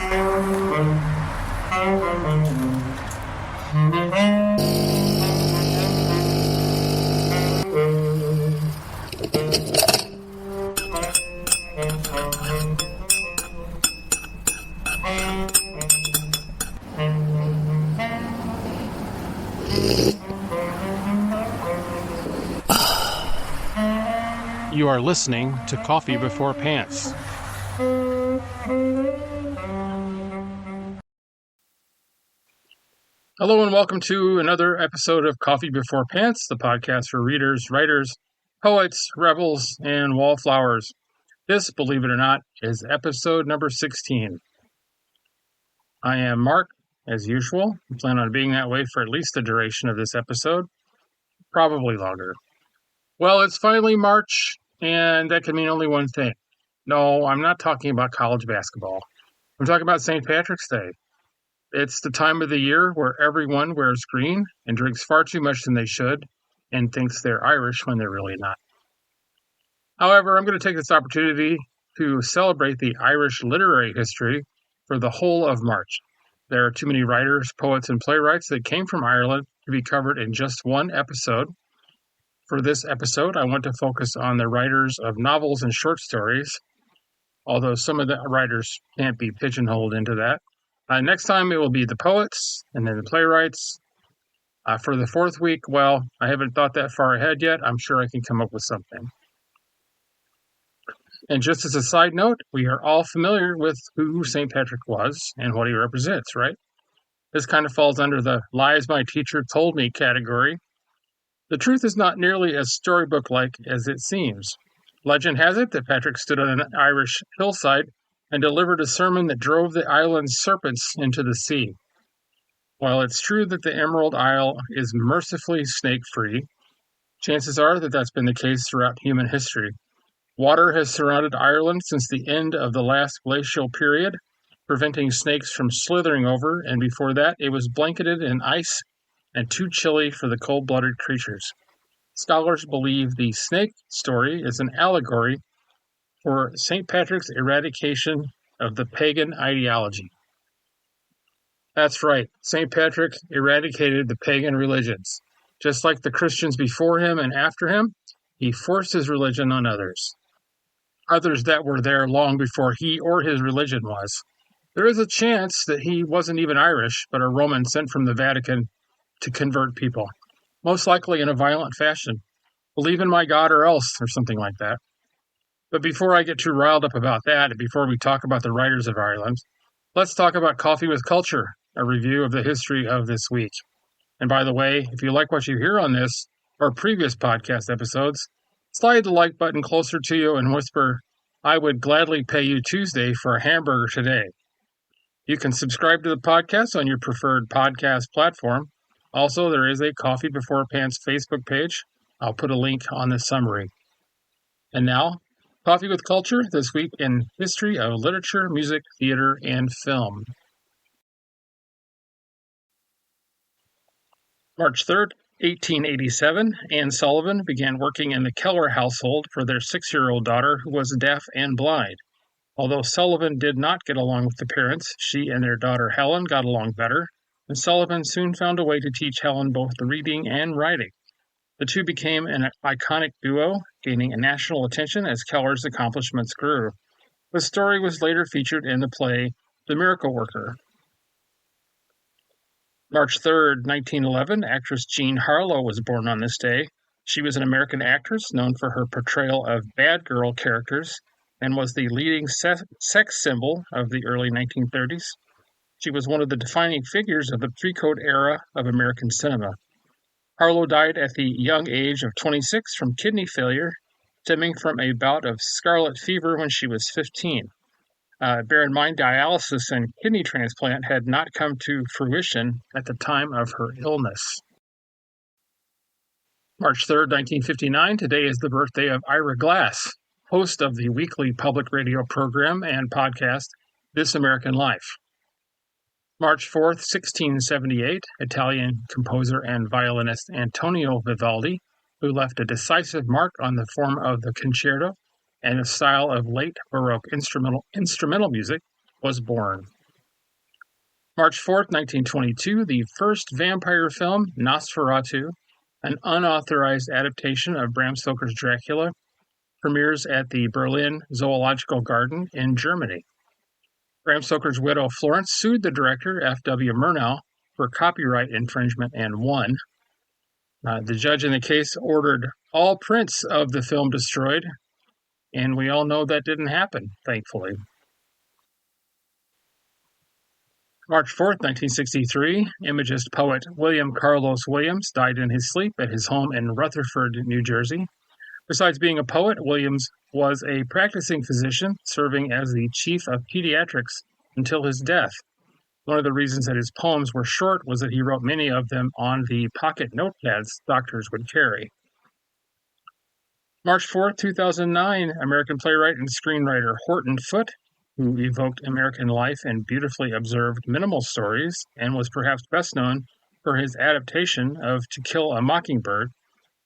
You are listening to Coffee Before Pants. Hello and welcome to another episode of Coffee Before Pants, the podcast for readers, writers, poets, rebels, and wallflowers. This, believe it or not, is episode number 16. I am Mark, as usual. I plan on being that way for at least the duration of this episode, probably longer. Well, it's finally March, and that can mean only one thing. No, I'm not talking about college basketball. I'm talking about St. Patrick's Day. It's the time of the year where everyone wears green and drinks far too much than they should and thinks they're Irish when they're really not. However, I'm going to take this opportunity to celebrate the Irish literary history for the whole of March. There are too many writers, poets, and playwrights that came from Ireland to be covered in just one episode. For this episode, I want to focus on the writers of novels and short stories, although some of the writers can't be pigeonholed into that. Next time, it will be the poets and then the playwrights. For the fourth week, well, I haven't thought that far ahead yet. I'm sure I can come up with something. And just as a side note, we are all familiar with who St. Patrick was and what he represents, right? This kind of falls under the lies my teacher told me category. The truth is not nearly as storybook-like as it seems. Legend has it that Patrick stood on an Irish hillside and delivered a sermon that drove the island's serpents into the sea. While it's true that the Emerald Isle is mercifully snake-free, chances are that that's been the case throughout human history. Water has surrounded Ireland since the end of the last glacial period, preventing snakes from slithering over, and before that it was blanketed in ice and too chilly for the cold-blooded creatures. Scholars believe the snake story is an allegory for St. Patrick's eradication of the pagan ideology. That's right, St. Patrick eradicated the pagan religions. Just like the Christians before him and after him, he forced his religion on others that were there long before he or his religion was. There is a chance that he wasn't even Irish, but a Roman sent from the Vatican to convert people, most likely in a violent fashion. Believe in my God or else, or something like that. But before I get too riled up about that, and before we talk about the writers of Ireland, let's talk about Coffee with Culture, a review of the history of this week. And by the way, if you like what you hear on this, or previous podcast episodes, slide the like button closer to you and whisper, "I would gladly pay you Tuesday for a hamburger today." You can subscribe to the podcast on your preferred podcast platform. Also, there is a Coffee Before Pants Facebook page. I'll put a link on the summary. And now, Coffee with Culture, this week in history of literature, music, theater, and film. March 3rd, 1887, Anne Sullivan began working in the Keller household for their 6-year-old daughter who was deaf and blind. Although Sullivan did not get along with the parents, she and their daughter Helen got along better, and Sullivan soon found a way to teach Helen both the reading and writing. The two became an iconic duo, gaining national attention as Keller's accomplishments grew. The story was later featured in the play The Miracle Worker. March 3rd, 1911, actress Jean Harlow was born on this day. She was an American actress known for her portrayal of bad girl characters and was the leading sex symbol of the early 1930s. She was one of the defining figures of the pre-code era of American cinema. Harlow died at the young age of 26 from kidney failure, stemming from a bout of scarlet fever when she was 15. Bear in mind, dialysis and kidney transplant had not come to fruition at the time of her illness. March 3rd, 1959, today is the birthday of Ira Glass, host of the weekly public radio program and podcast, This American Life. March 4th, 1678, Italian composer and violinist Antonio Vivaldi, who left a decisive mark on the form of the concerto and the style of late Baroque instrumental music, was born. March 4th, 1922, the first vampire film, Nosferatu, an unauthorized adaptation of Bram Stoker's Dracula, premieres at the Berlin Zoological Garden in Germany. Bram Stoker's widow Florence sued the director, F.W. Murnau, for copyright infringement and won. The judge in the case ordered all prints of the film destroyed, and we all know that didn't happen, thankfully. March 4th, 1963, Imagist poet William Carlos Williams died in his sleep at his home in Rutherford, New Jersey. Besides being a poet, Williams was a practicing physician, serving as the chief of pediatrics until his death. One of the reasons that his poems were short was that he wrote many of them on the pocket notepads doctors would carry. March 4th, 2009, American playwright and screenwriter Horton Foote, who evoked American life in beautifully observed minimal stories and was perhaps best known for his adaptation of To Kill a Mockingbird,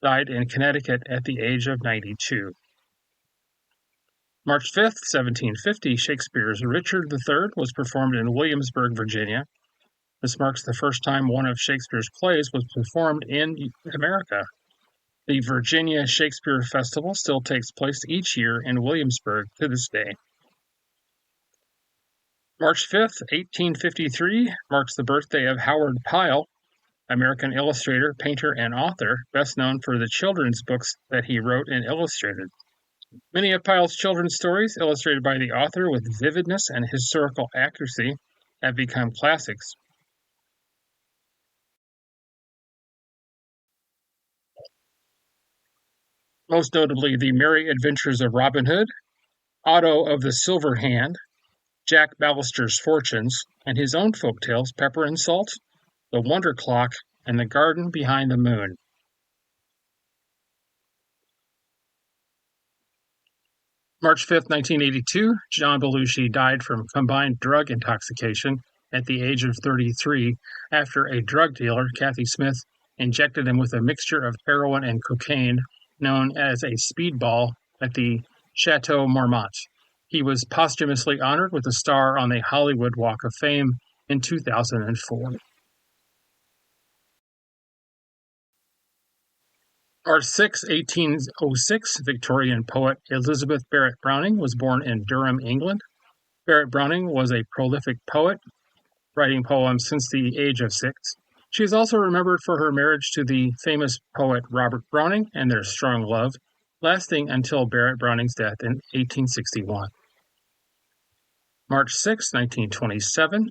died in Connecticut at the age of 92. March 5th, 1750, Shakespeare's Richard III was performed in Williamsburg, Virginia. This marks the first time one of Shakespeare's plays was performed in America. The Virginia Shakespeare Festival still takes place each year in Williamsburg to this day. March 5th, 1853, marks the birthday of Howard Pyle, American illustrator, painter, and author, best known for the children's books that he wrote and illustrated. Many of Pyle's children's stories, illustrated by the author with vividness and historical accuracy, have become classics. Most notably, The Merry Adventures of Robin Hood, Otto of the Silver Hand, Jack Ballister's Fortunes, and his own folk tales, Pepper and Salt, The Wonder Clock, and The Garden Behind the Moon. March 5th, 1982, John Belushi died from combined drug intoxication at the age of 33 after a drug dealer, Kathy Smith, injected him with a mixture of heroin and cocaine known as a speedball at the Chateau Marmont. He was posthumously honored with a star on the Hollywood Walk of Fame in 2004. March 6, 1806, Victorian poet Elizabeth Barrett Browning was born in Durham, England. Barrett Browning was a prolific poet, writing poems since the age of 6. She is also remembered for her marriage to the famous poet Robert Browning and their strong love, lasting until Barrett Browning's death in 1861. March 6, 1927,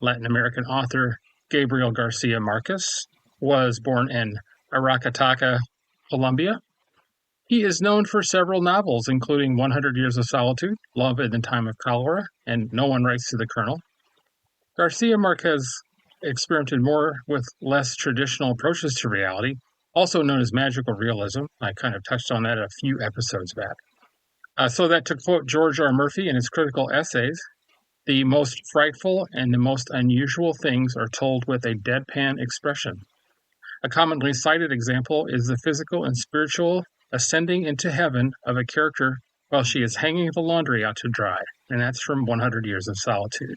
Latin American author Gabriel Garcia Marquez was born in Aracataca, Colombia. He is known for several novels, including 100 Years of Solitude, Love in the Time of Cholera, and No One Writes to the Colonel. Garcia Marquez experimented more with less traditional approaches to reality, also known as magical realism. I kind of touched on that a few episodes back. So that, to quote George R. Murphy in his critical essays, the most frightful and the most unusual things are told with a deadpan expression. A commonly cited example is the physical and spiritual ascending into heaven of a character while she is hanging the laundry out to dry, and that's from 100 Years of Solitude.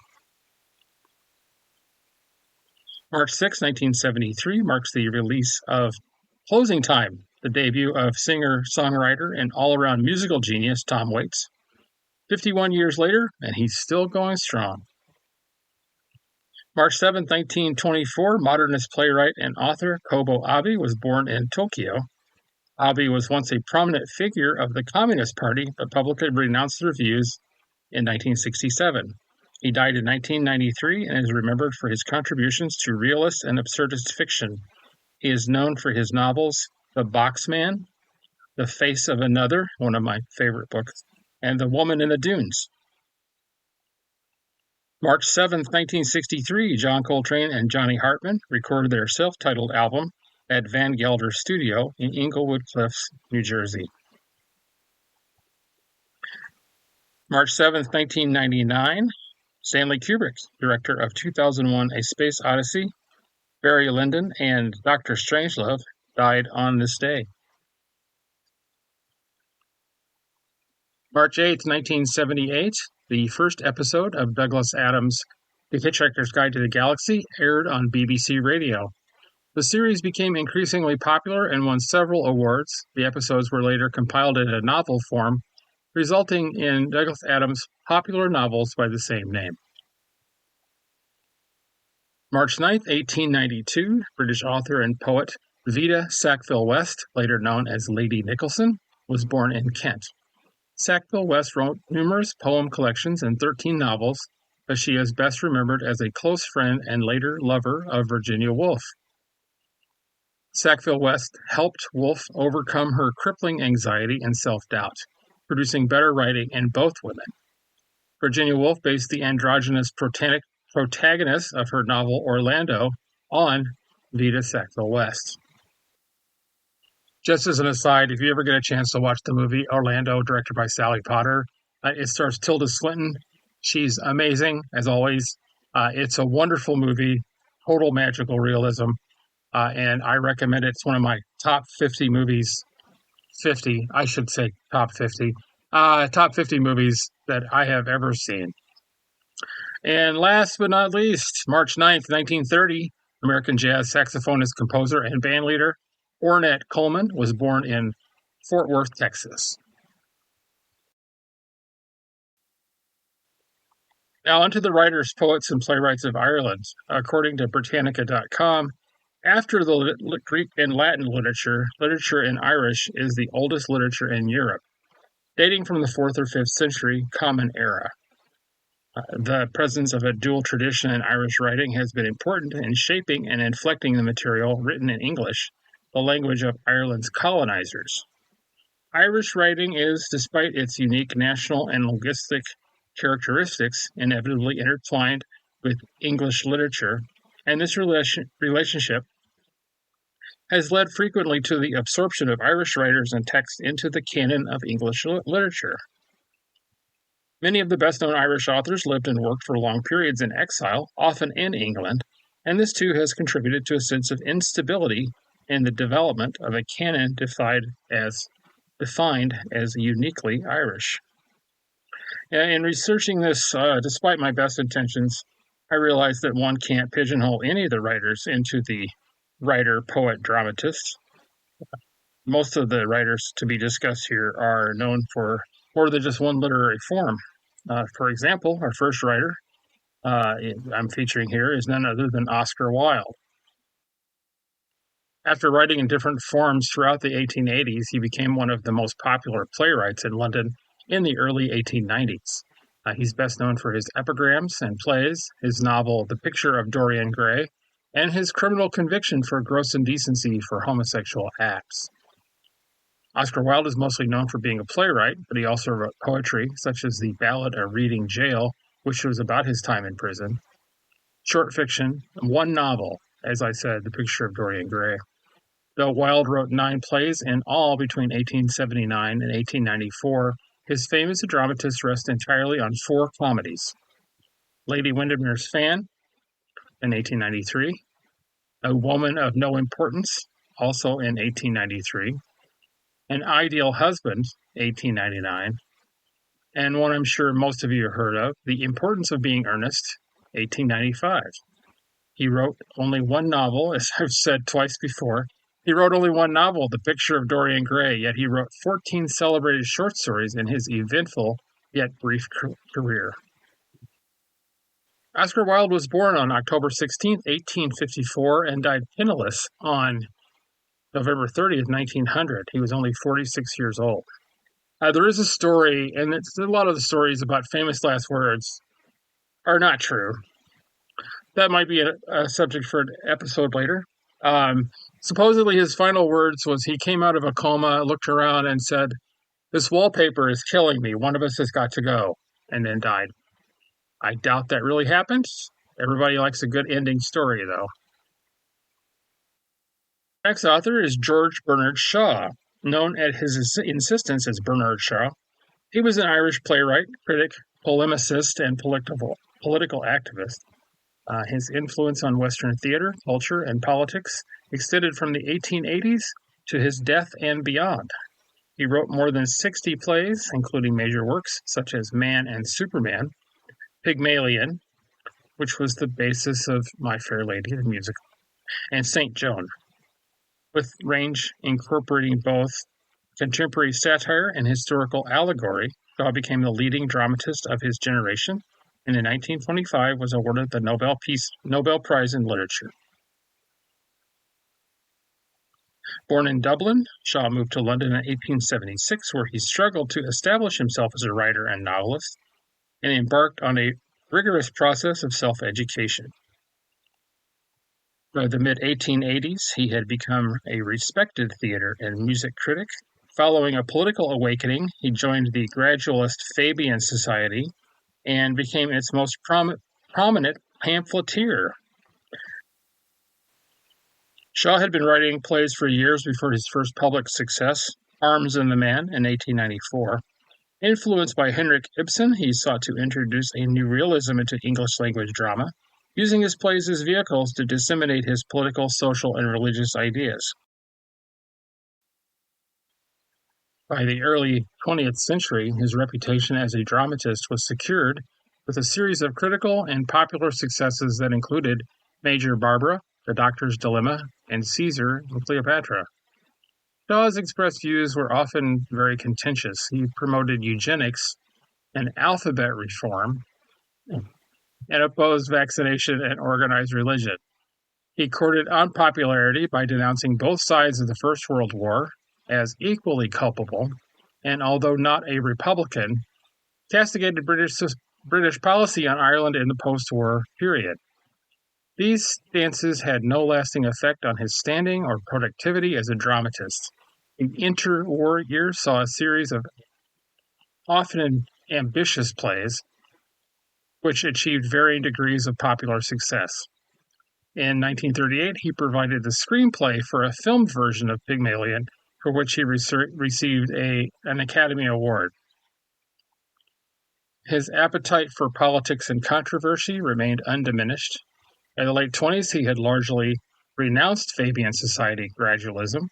March 6, 1973 marks the release of Closing Time, the debut of singer-songwriter and all-around musical genius Tom Waits. 51 years later, and he's still going strong. March 7, 1924, modernist playwright and author Kobo Abe was born in Tokyo. Abe was once a prominent figure of the Communist Party, but publicly renounced their views in 1967. He died in 1993 and is remembered for his contributions to realist and absurdist fiction. He is known for his novels The Boxman, The Face of Another, one of my favorite books, and The Woman in the Dunes. March 7, 1963, John Coltrane and Johnny Hartman recorded their self-titled album at Van Gelder Studio in Englewood Cliffs, New Jersey. March 7, 1999, Stanley Kubrick, director of 2001: A Space Odyssey, Barry Lyndon, and Dr. Strangelove, died on this day. March 8, 1978, the first episode of Douglas Adams' The Hitchhiker's Guide to the Galaxy aired on BBC Radio. The series became increasingly popular and won several awards. The episodes were later compiled into novel form, resulting in Douglas Adams' popular novels by the same name. March 9, 1892, British author and poet Vita Sackville-West, later known as Lady Nicholson, was born in Kent. Sackville-West wrote numerous poem collections and 13 novels, but she is best remembered as a close friend and later lover of Virginia Woolf. Sackville-West helped Woolf overcome her crippling anxiety and self-doubt, producing better writing in both women. Virginia Woolf based the androgynous protagonist of her novel Orlando on Vita Sackville-West. Just as an aside, if you ever get a chance to watch the movie Orlando, directed by Sally Potter, it stars Tilda Swinton. She's amazing, as always. It's a wonderful movie, total magical realism, and I recommend it. It's one of my top 50 movies. 50, I should say top 50. Top 50 movies that I have ever seen. And last but not least, March 9th, 1930, American jazz saxophonist, composer, and bandleader Ornette Coleman was born in Fort Worth, Texas. Now onto the writers, poets, and playwrights of Ireland. According to Britannica.com, after the Greek and Latin literature in Irish is the oldest literature in Europe, dating from the 4th or 5th century Common Era. The presence of a dual tradition in Irish writing has been important in shaping and inflecting the material written in English, the language of Ireland's colonizers. Irish writing is, despite its unique national and linguistic characteristics, inevitably intertwined with English literature, and this relationship has led frequently to the absorption of Irish writers and texts into the canon of English literature. Many of the best-known Irish authors lived and worked for long periods in exile, often in England, and this too has contributed to a sense of instability in the development of a canon defined as uniquely Irish. In researching this, despite my best intentions, I realized that one can't pigeonhole any of the writers into the writer, poet, dramatist. Most of the writers to be discussed here are known for more than just one literary form. For example, our first writer I'm featuring here is none other than Oscar Wilde. After writing in different forms throughout the 1880s, he became one of the most popular playwrights in London in the early 1890s. He's best known for his epigrams and plays, his novel The Picture of Dorian Gray, and his criminal conviction for gross indecency for homosexual acts. Oscar Wilde is mostly known for being a playwright, but he also wrote poetry, such as the Ballad of Reading Gaol, which was about his time in prison, short fiction, one novel, as I said, The Picture of Dorian Gray. Though Wilde wrote 9 plays in all between 1879 and 1894, his fame as a dramatist rests entirely on 4 comedies: Lady Windermere's Fan in 1893, A Woman of No Importance, also in 1893, An Ideal Husband, 1899, and one I'm sure most of you have heard of, The Importance of Being Earnest, 1895. He wrote only one novel, as I've said twice before. He wrote only one novel, The Picture of Dorian Gray, yet he wrote 14 celebrated short stories in his eventful yet brief career. Oscar Wilde was born on October 16, 1854, and died penniless on November 30th, 1900. He was only 46 years old. There is a story, and a lot of the stories about famous last words are not true. That might be a subject for an episode later. Supposedly his final words was he came out of a coma, looked around, and said, "This wallpaper is killing me. One of us has got to go," and then died. I doubt that really happened. Everybody likes a good ending story, though. Next author is George Bernard Shaw, known at his insistence as Bernard Shaw. He was an Irish playwright, critic, polemicist, and political activist. His influence on Western theater, culture, and politics extended from the 1880s to his death and beyond. He wrote more than 60 plays, including major works such as Man and Superman, Pygmalion, which was the basis of My Fair Lady, the musical, and St. Joan, with range incorporating both contemporary satire and historical allegory. Shaw became the leading dramatist of his generation, and in 1925 was awarded the Nobel Prize in Literature. Born in Dublin, Shaw moved to London in 1876, where he struggled to establish himself as a writer and novelist, and embarked on a rigorous process of self-education. By the mid-1880s, he had become a respected theater and music critic. Following a political awakening, he joined the gradualist Fabian Society and became its most prominent pamphleteer. Shaw had been writing plays for years before his first public success, Arms and the Man, in 1894. Influenced by Henrik Ibsen, he sought to introduce a new realism into English-language drama, using his plays as vehicles to disseminate his political, social, and religious ideas. By the early 20th century, his reputation as a dramatist was secured with a series of critical and popular successes that included Major Barbara, The Doctor's Dilemma, and Caesar and Cleopatra. Shaw's expressed views were often very contentious. He promoted eugenics and alphabet reform and opposed vaccination and organized religion. He courted unpopularity by denouncing both sides of the First World War as equally culpable, and although not a Republican, castigated British policy on Ireland in the post-war period. These stances had no lasting effect on his standing or productivity as a dramatist. The interwar years saw a series of often ambitious plays, which achieved varying degrees of popular success. In 1938, he provided the screenplay for a filmed version of Pygmalion, for which he received an Academy Award. His appetite for politics and controversy remained undiminished. In the late 20s, he had largely renounced Fabian Society gradualism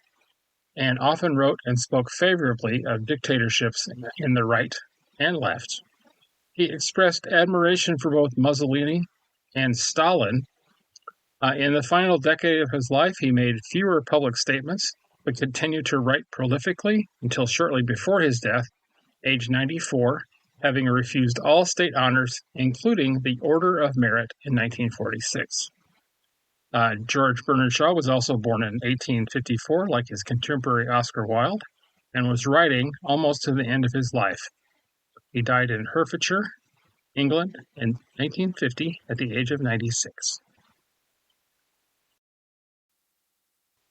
and often wrote and spoke favorably of dictatorships in the right and left. He expressed admiration for both Mussolini and Stalin. In the final decade of his life, he made fewer public statements, but continued to write prolifically until shortly before his death, age 94, having refused all state honors, including the Order of Merit in 1946. George Bernard Shaw was also born in 1854, like his contemporary Oscar Wilde, and was writing almost to the end of his life. He died in Hertfordshire, England, in 1950 at the age of 96.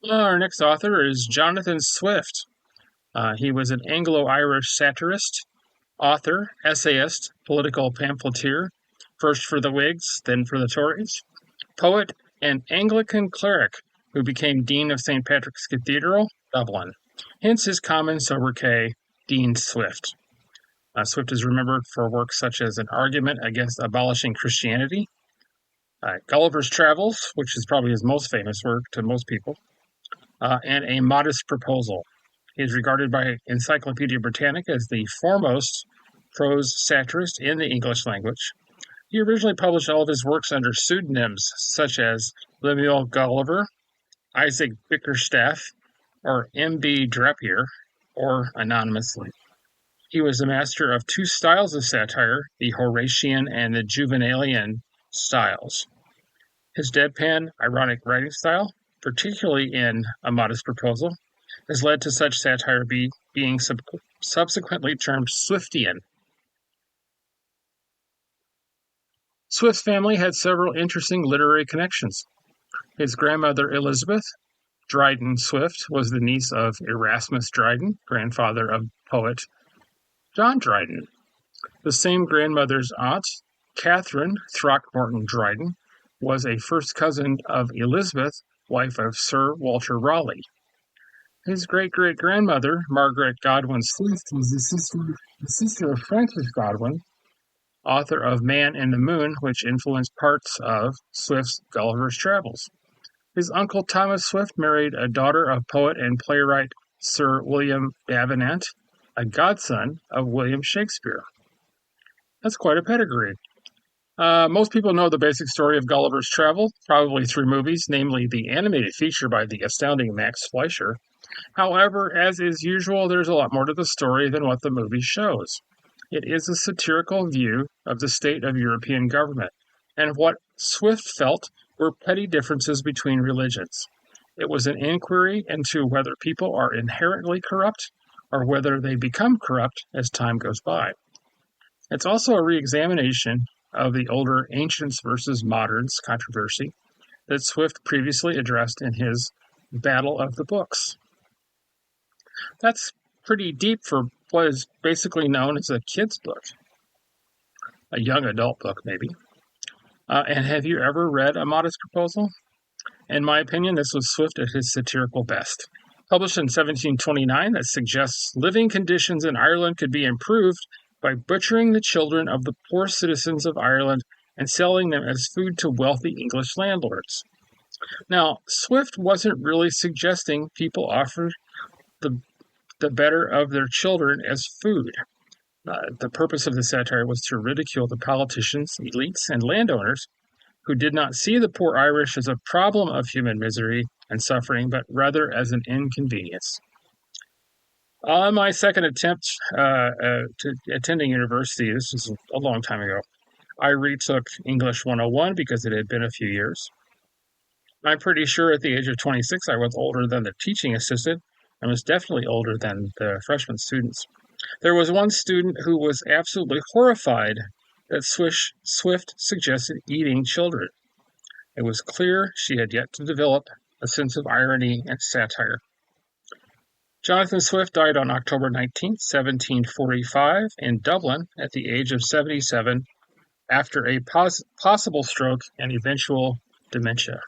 Our next author is Jonathan Swift. He was an Anglo-Irish satirist, author, essayist, political pamphleteer, first for the Whigs, then for the Tories, poet, and Anglican cleric who became Dean of St. Patrick's Cathedral, Dublin. Hence his common sobriquet, Dean Swift. Swift is remembered for works such as An Argument Against Abolishing Christianity, Gulliver's Travels, which is probably his most famous work to most people, and A Modest Proposal. He is regarded by Encyclopedia Britannica as the foremost prose satirist in the English language. He originally published all of his works under pseudonyms such as Lemuel Gulliver, Isaac Bickerstaff, or M.B. Drapier, or anonymously. He was the master of two styles of satire, the Horatian and the Juvenalian styles. His deadpan, ironic writing style, particularly in A Modest Proposal, has led to such satire being subsequently termed Swiftian. Swift's family had several interesting literary connections. His grandmother, Elizabeth Dryden Swift, was the niece of Erasmus Dryden, grandfather of poet John Dryden. The same grandmother's aunt, Catherine Throckmorton Dryden, was a first cousin of Elizabeth, wife of Sir Walter Raleigh. His great-great-grandmother, Margaret Godwin Swift, was the sister of Francis Godwin, author of Man in the Moon, which influenced parts of Swift's Gulliver's Travels. His uncle Thomas Swift married a daughter of poet and playwright Sir William Davenant, a godson of William Shakespeare. That's quite a pedigree. Most people know the basic story of Gulliver's Travel, probably through movies, namely the animated feature by the astounding Max Fleischer. However, as is usual, there's a lot more to the story than what the movie shows. It is a satirical view of the state of European government and what Swift felt were petty differences between religions. It was an inquiry into whether people are inherently corrupt or whether they become corrupt as time goes by. It's also a re-examination of the older ancients versus moderns controversy that Swift previously addressed in his Battle of the Books. That's pretty deep for what is basically known as a kid's book, a young adult book, maybe. And have you ever read A Modest Proposal? In my opinion, this was Swift at his satirical best. Published in 1729, that suggests living conditions in Ireland could be improved by butchering the children of the poor citizens of Ireland and selling them as food to wealthy English landlords. Now, Swift wasn't really suggesting people offer the better of their children as food. The purpose of the satire was to ridicule the politicians, elites, and landowners who did not see the poor Irish as a problem of human misery and suffering, but rather as an inconvenience. On my second attempt to attending university, this was a long time ago, I retook English 101 because it had been a few years. I'm pretty sure at the age of 26, I was older than the teaching assistant and was definitely older than the freshman students. There was one student who was absolutely horrified that Swift suggested eating children. It was clear she had yet to develop a sense of irony and satire. Jonathan Swift died on October 19, 1745, in Dublin at the age of 77 after a possible stroke and eventual dementia.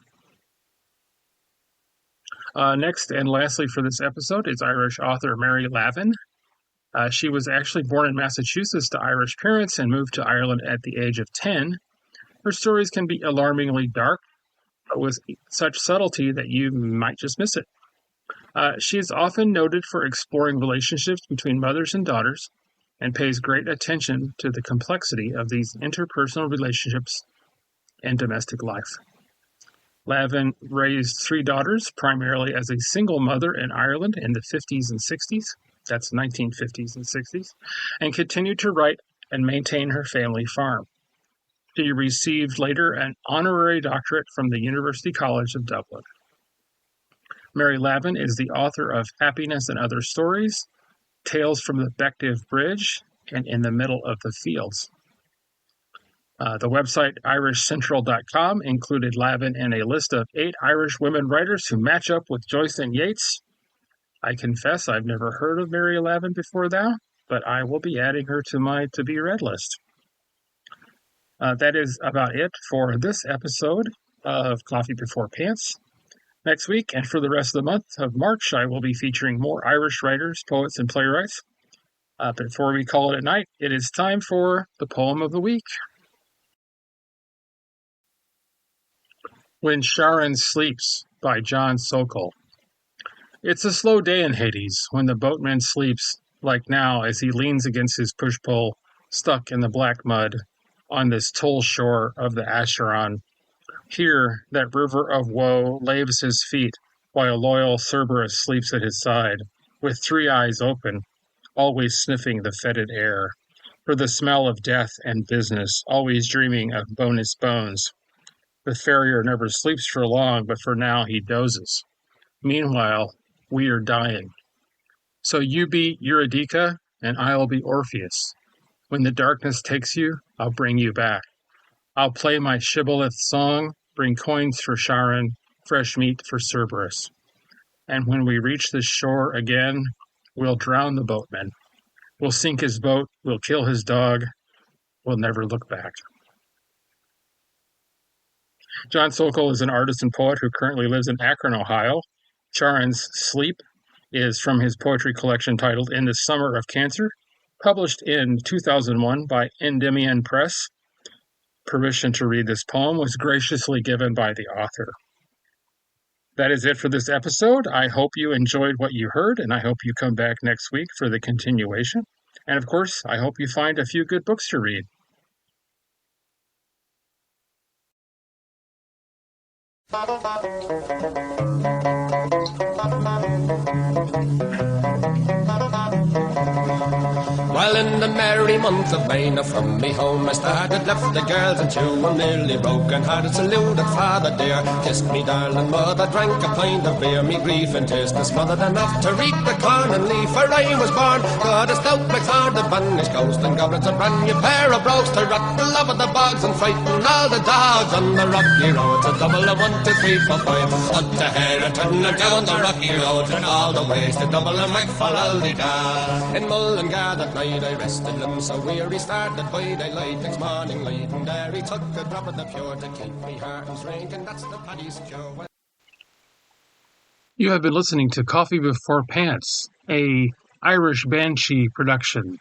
Next and lastly for this episode is Irish author Mary Lavin. She was actually born in Massachusetts to Irish parents and moved to Ireland at the age of 10. Her stories can be alarmingly dark, but with such subtlety that you might just miss it. She is often noted for exploring relationships between mothers and daughters and pays great attention to the complexity of these interpersonal relationships and domestic life. Lavin raised 3 daughters, primarily as a single mother in Ireland in the 50s and 60s. That's 1950s and 60s, and continued to write and maintain her family farm. She received later an honorary doctorate from the University College of Dublin. Mary Lavin is the author of Happiness and Other Stories, Tales from the Bective Bridge, and In the Middle of the Fields. The website irishcentral.com included Lavin in a list of 8 Irish women writers who match up with Joyce and Yeats. I confess I've never heard of Mary Lavin before now, but I will be adding her to my to-be-read list. That is about it for this episode of Coffee Before Pants. Next week, and for the rest of the month of March, I will be featuring more Irish writers, poets, and playwrights. Before we call it a night, it is time for the poem of the week. When Sharon Sleeps by John Sokol. It's a slow day in Hades when the boatman sleeps, like now as he leans against his push-pole, stuck in the black mud, on this toll shore of the Acheron. Here, that river of woe laves his feet, while loyal Cerberus sleeps at his side, with 3 eyes open, always sniffing the fetid air, for the smell of death and business, always dreaming of bonus bones. The farrier never sleeps for long, but for now he dozes. Meanwhile, we are dying. So you be Eurydice, and I'll be Orpheus. When the darkness takes you, I'll bring you back. I'll play my shibboleth song, bring coins for Sharon, fresh meat for Cerberus. And when we reach the shore again, we'll drown the boatman. We'll sink his boat, we'll kill his dog, we'll never look back. John Sokol is an artist and poet who currently lives in Akron, Ohio. Sharon's Sleep is from his poetry collection titled In the Summer of Cancer, published in 2001 by Endymion Press. Permission to read this poem was graciously given by the author. That is it for this episode. I hope you enjoyed what you heard, and I hope you come back next week for the continuation. And of course, I hope you find a few good books to read. While in the merry month of May, now from me home I started, left the girls and two, and nearly broken hearted saluted father dear. Kissed me darling mother, drank a pint of beer, me grief and tears was smothered enough to reap the corn and leaf. For I was born, God a stout McSword, the banished ghost, and goblins a brand new pair of brogues to rot the love of the bogs and frighten all the dogs on the rocky road. To double a 1, 2, 3, 4, 5, up to Harrington and down the rocky road, and all the ways to double a McFallaldy. In Mullingar that night I rested limbs so weary, started by daylight next morning light, and there he took a drop of the pure to keep me heart and drink, and that's the paddy's cure. You have been listening to Coffee Before Pants, a Irish Banshee production.